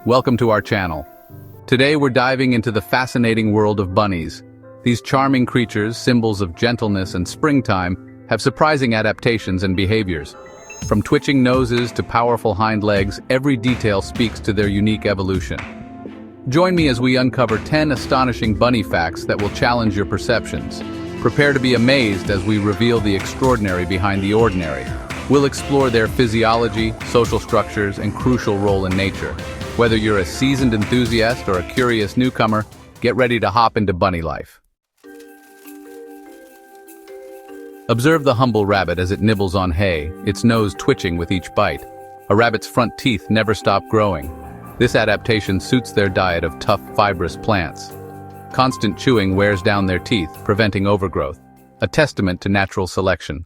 welcome to our channel. Today we're diving into the fascinating world of bunnies. These charming creatures, symbols of gentleness and springtime, have surprising adaptations and behaviors. From twitching noses to powerful hind legs, every detail speaks to their unique evolution. Join me as we uncover 10 astonishing bunny facts that will challenge your perceptions. Prepare to be amazed as we reveal the extraordinary behind the ordinary. We'll explore their physiology, social structures, and crucial role in nature. Whether you're a seasoned enthusiast or a curious newcomer, get ready to hop into bunny life. Observe the humble rabbit as it nibbles on hay, its nose twitching with each bite. A rabbit's front teeth never stop growing. This adaptation suits their diet of tough, fibrous plants. Constant chewing wears down their teeth, preventing overgrowth, a testament to natural selection.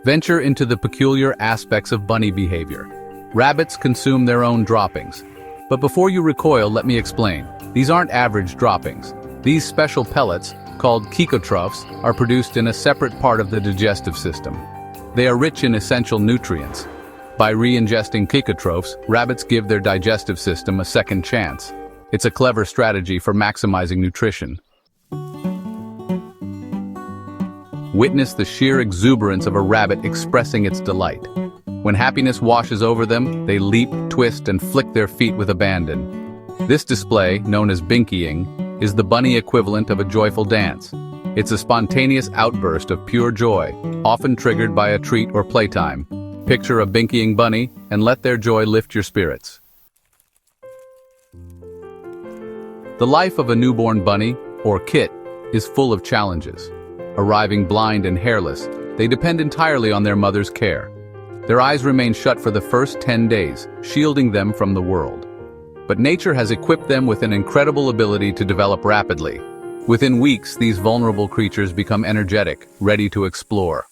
Venture into the peculiar aspects of bunny behavior. Rabbits consume their own droppings. But before you recoil, let me explain. These aren't average droppings. These special pellets, called caecotrophs, are produced in a separate part of the digestive system. They are rich in essential nutrients. By re-ingesting caecotrophs, rabbits give their digestive system a second chance. It's a clever strategy for maximizing nutrition. Witness the sheer exuberance of a rabbit expressing its delight. When happiness washes over them, they leap, twist, and flick their feet with abandon. This display, known as binkying, is the bunny equivalent of a joyful dance. It's a spontaneous outburst of pure joy, often triggered by a treat or playtime. Picture a binkying bunny and let their joy lift your spirits. The life of a newborn bunny, or kit, is full of challenges. Arriving blind and hairless, they depend entirely on their mother's care. Their eyes remain shut for the first 10 days, shielding them from the world. But nature has equipped them with an incredible ability to develop rapidly. Within weeks, these vulnerable creatures become energetic, ready to explore.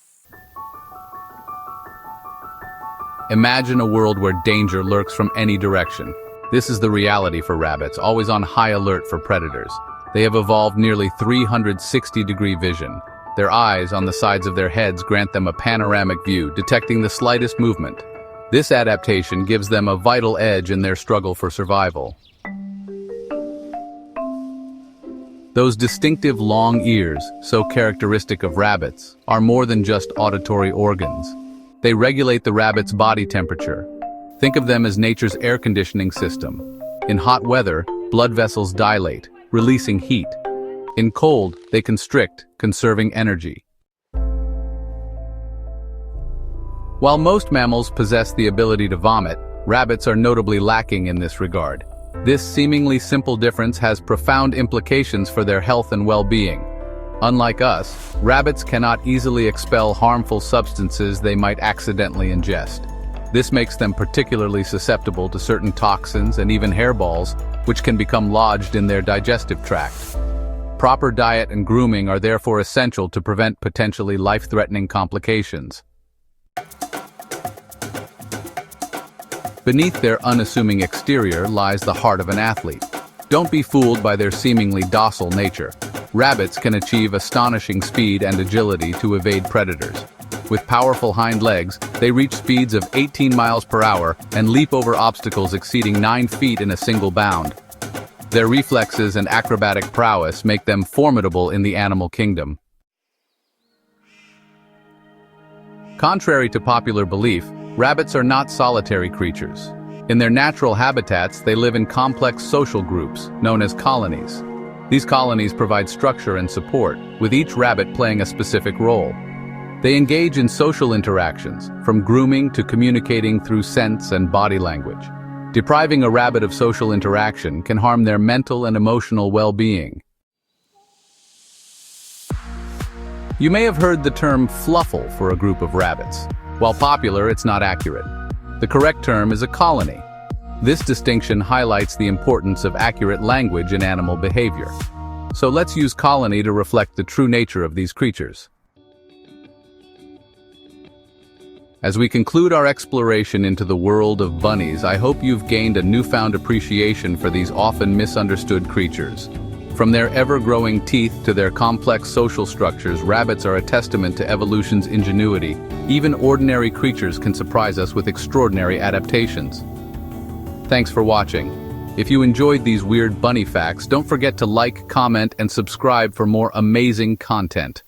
Imagine a world where danger lurks from any direction. This is the reality for rabbits, always on high alert for predators. They have evolved nearly 360-degree vision. Their eyes on the sides of their heads grant them a panoramic view, detecting the slightest movement. This adaptation gives them a vital edge in their struggle for survival. Those distinctive long ears, so characteristic of rabbits, are more than just auditory organs. They regulate the rabbit's body temperature. Think of them as nature's air conditioning system. In hot weather, blood vessels dilate, releasing heat. In cold, they constrict, conserving energy. While most mammals possess the ability to vomit, rabbits are notably lacking in this regard. This seemingly simple difference has profound implications for their health and well-being. Unlike us, rabbits cannot easily expel harmful substances they might accidentally ingest. This makes them particularly susceptible to certain toxins and even hairballs, which can become lodged in their digestive tract. Proper diet and grooming are therefore essential to prevent potentially life-threatening complications. Beneath their unassuming exterior lies the heart of an athlete. Don't be fooled by their seemingly docile nature. Rabbits can achieve astonishing speed and agility to evade predators. With powerful hind legs, they reach speeds of 18 miles per hour and leap over obstacles exceeding 9 feet in a single bound. Their reflexes and acrobatic prowess make them formidable in the animal kingdom. Contrary to popular belief, rabbits are not solitary creatures. In their natural habitats, they live in complex social groups, known as colonies. These colonies provide structure and support, with each rabbit playing a specific role. They engage in social interactions, from grooming to communicating through scents and body language. Depriving a rabbit of social interaction can harm their mental and emotional well-being. You may have heard the term fluffle for a group of rabbits. While popular, it's not accurate. The correct term is a colony. This distinction highlights the importance of accurate language in animal behavior. So let's use colony to reflect the true nature of these creatures. As we conclude our exploration into the world of bunnies, I hope you've gained a newfound appreciation for these often misunderstood creatures. From their ever-growing teeth to their complex social structures, rabbits are a testament to evolution's ingenuity. Even ordinary creatures can surprise us with extraordinary adaptations. Thanks for watching. If you enjoyed these weird bunny facts, don't forget to like, comment, and subscribe for more amazing content.